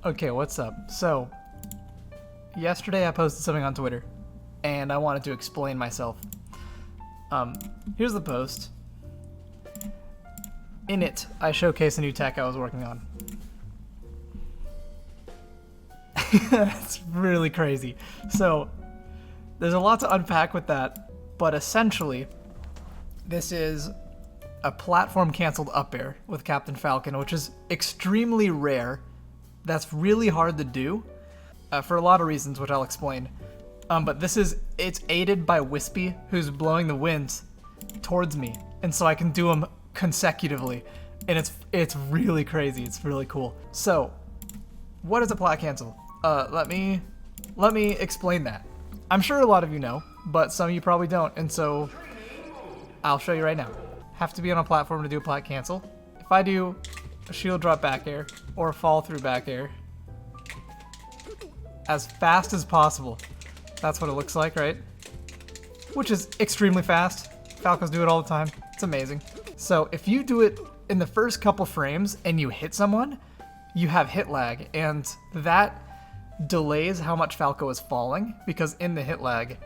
Okay, what's up? So, yesterday I posted something on Twitter, and I wanted to explain myself. Here's the post. In it, I showcase a new tech I was working on. It's really crazy. So, there's a lot to unpack with that, but essentially, this is a platform-canceled up air with Captain Falcon, which is extremely rare. That's really hard to do for a lot of reasons, which I'll explain. But it's aided by Wispy, who's blowing the winds towards me, and so I can do them consecutively, and it's really crazy. It's really cool. So, what is a plat cancel? Let me explain that. I'm sure a lot of you know, but some of you probably don't, and so I'll show you right now. Have to be on a platform to do a plat cancel. If I do a shield drop back air or a fall through back air as fast as possible, that's what it looks like, right? Which is extremely fast. Falcons do it all the time. It's amazing. So if you do it in the first couple frames and you hit someone, you have hit lag, and that delays how much Falco is falling, because in the hit lag,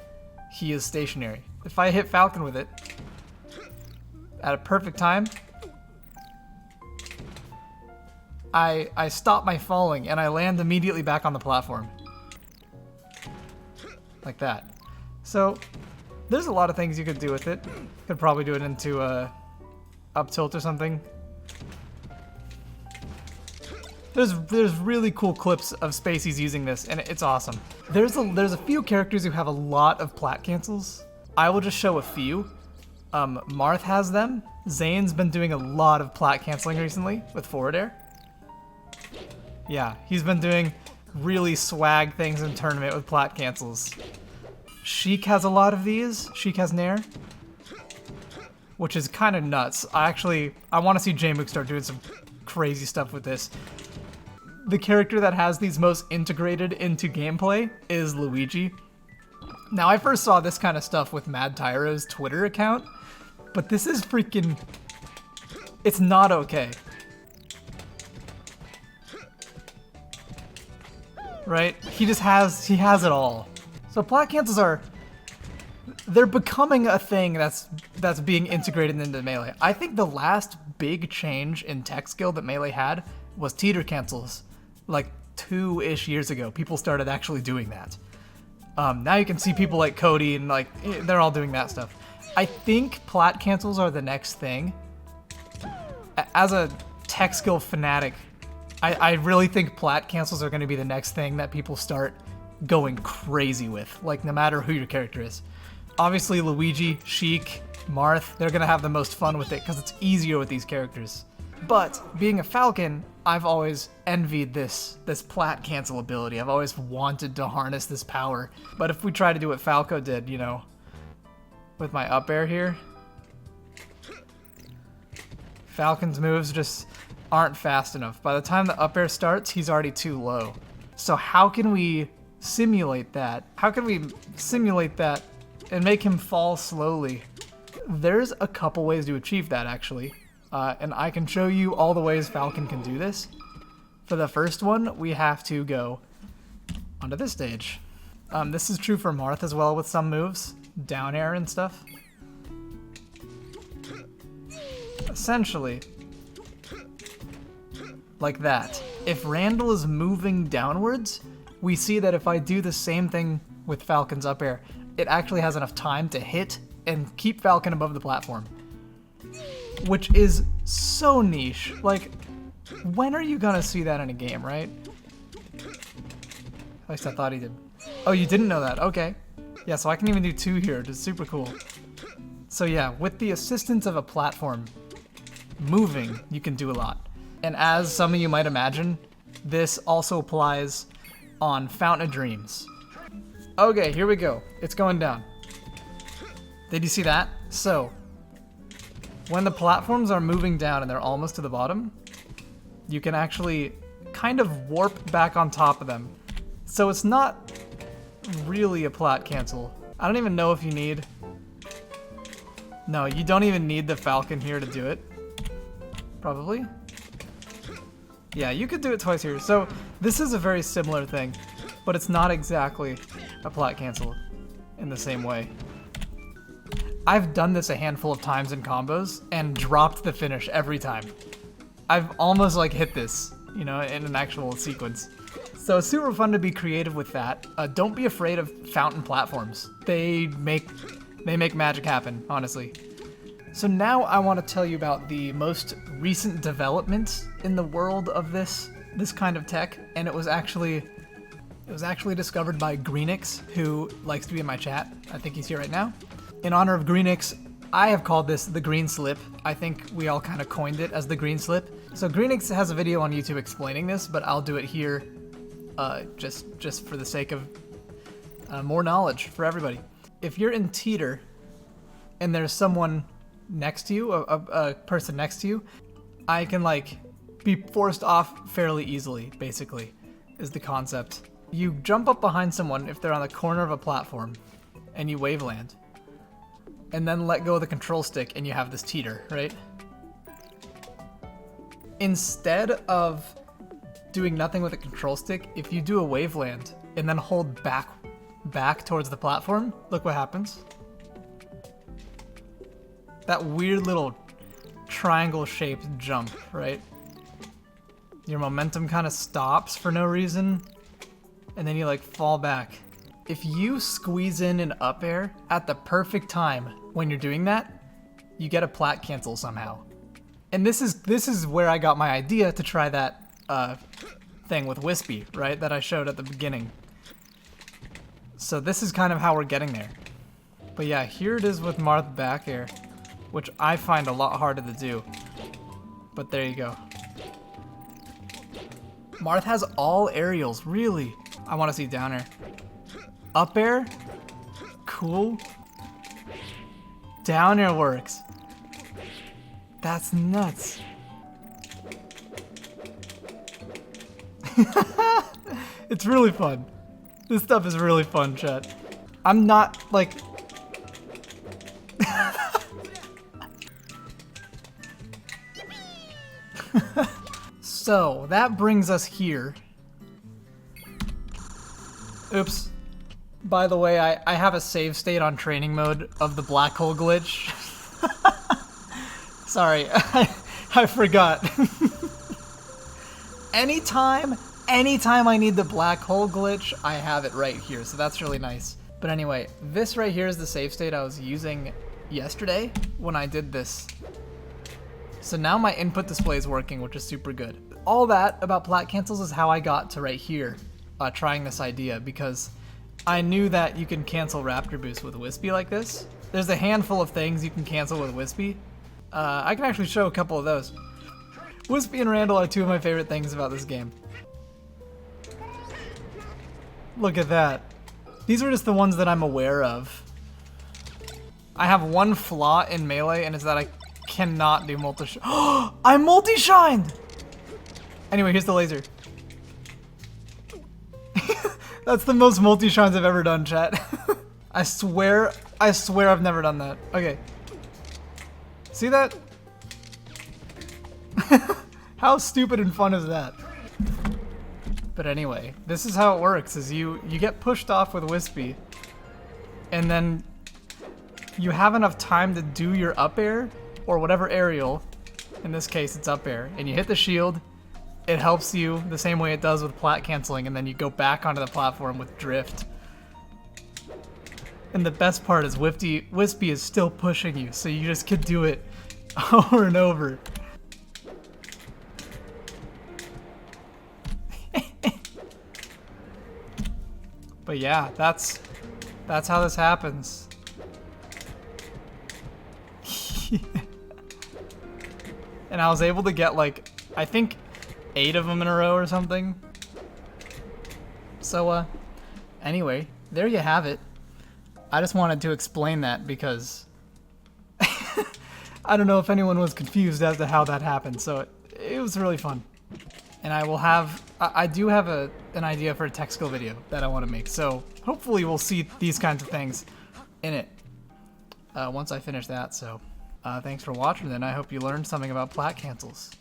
he is stationary. If I hit Falcon with it at a perfect time, I stop my falling and I land immediately back on the platform. Like that. So there's a lot of things you could do with it. Could probably do it into a up tilt or something. There's really cool clips of Spaceys using this, and it's awesome. There's a few characters who have a lot of plat cancels. I will just show a few. Marth has them. Zane's been doing a lot of plat canceling recently with forward air. Yeah, he's been doing really swag things in tournament with plat cancels. Sheik has a lot of these. Sheik has Nair, which is kind of nuts. I want to see Jmook start doing some crazy stuff with this. The character that has these most integrated into gameplay is Luigi. Now, I first saw this kind of stuff with Mad Tyro's Twitter account, but this is freaking... It's not okay. Right? He has it all. So plat cancels they're becoming a thing that's being integrated into Melee. I think the last big change in tech skill that Melee had was teeter cancels. Like 2-ish years ago, people started actually doing that. Now you can see people like Cody and like, they're all doing that stuff. I think plat cancels are the next thing. As a tech skill fanatic, I really think plat cancels are going to be the next thing that people start going crazy with, like no matter who your character is. Obviously Luigi, Sheik, Marth, they're going to have the most fun with it because it's easier with these characters. But being a Falcon, I've always envied this plat cancel ability. I've always wanted to harness this power. But if we try to do what Falco did, you know, with my up air here, Falcon's moves just aren't fast enough. By the time the up air starts, he's already too low. So how can we simulate that? How can we simulate that and make him fall slowly? There's a couple ways to achieve that, actually. And I can show you all the ways Falcon can do this. For the first one, we have to go onto this stage. This is true for Marth as well with some moves. Down air and stuff. Essentially, like that. If Randall is moving downwards, we see that if I do the same thing with Falcon's up air, it actually has enough time to hit and keep Falcon above the platform. Which is so niche. Like, when are you gonna see that in a game, right? At least I thought he did. Oh, you didn't know that? Okay. Yeah, so I can even do 2 here, which is super cool. So yeah, with the assistance of a platform moving, you can do a lot. And as some of you might imagine, this also applies on Fountain of Dreams. Okay, here we go. It's going down. Did you see that? So, when the platforms are moving down and they're almost to the bottom, you can actually kind of warp back on top of them. So it's not really a plat cancel. I don't even know if you need... No, you don't even need the Falcon here to do it. Probably. Yeah, you could do it twice here. So this is a very similar thing, but it's not exactly a plat cancel in the same way. I've done this a handful of times in combos and dropped the finish every time. I've almost like hit this, you know, in an actual sequence. So it's super fun to be creative with that. Don't be afraid of fountain platforms. They make magic happen, honestly. So now I want to tell you about the most recent developments in the world of this kind of tech, and it was actually discovered by Greenix, who likes to be in my chat. I think he's here right now. In honor of Greenix, I have called this the green slip. I think we all kind of coined it as the green slip. So Greenix has a video on YouTube explaining this, but I'll do it here just for the sake of more knowledge for everybody. If you're in teeter and there's someone next to you, a person next to you, I can like be forced off fairly easily, basically, is the concept. You jump up behind someone if they're on the corner of a platform and you wave land, and then let go of the control stick and you have this teeter, right? Instead of doing nothing with a control stick, if you do a wave land and then hold back towards the platform, look what happens. That weird little triangle-shaped jump, right? Your momentum kind of stops for no reason, and then you like fall back. If you squeeze in an up air at the perfect time when you're doing that, you get a plat cancel somehow. And this is where I got my idea to try that thing with Wispy, right? That I showed at the beginning. So this is kind of how we're getting there. But yeah, here it is with Marth back air, which I find a lot harder to do. But there you go. Marth has all aerials, really. I want to see down air. Up air? Cool. Down air works. That's nuts. It's really fun. This stuff is really fun, chat. I'm not, like... So, that brings us here. Oops. By the way, I have a save state on training mode of the black hole glitch. Sorry, I forgot. Anytime I need the black hole glitch, I have it right here, so that's really nice. But anyway, this right here is the save state I was using yesterday when I did this. So now my input display is working, which is super good. All that about plat cancels is how I got to right here, trying this idea, because I knew that you can cancel Raptor Boost with Wispy like this. There's a handful of things you can cancel with Wispy. I can actually show a couple of those. Wispy and Randall are two of my favorite things about this game. Look at that. These are just the ones that I'm aware of. I have one flaw in Melee, and it's that I cannot do multi-shine. I'm multi-shined! Anyway, here's the laser. That's the most multi-shines I've ever done, chat. I swear I've never done that. Okay. See that? How stupid and fun is that? But anyway, this is how it works, is you get pushed off with Wispy, and then you have enough time to do your up air, or whatever aerial, in this case it's up air, and you hit the shield. It helps you the same way it does with plat canceling, and then you go back onto the platform with drift. And the best part is Wispy is still pushing you, so you just could do it over and over. But yeah, that's how this happens. And I was able to get like, I think 8 of them in a row or something. So anyway, there you have it. I just wanted to explain that because I don't know if anyone was confused as to how that happened, so it was really fun. And I do have an idea for a tech skill video that I want to make, so hopefully we'll see these kinds of things in it once I finish that. So thanks for watching, and I hope you learned something about plat cancels.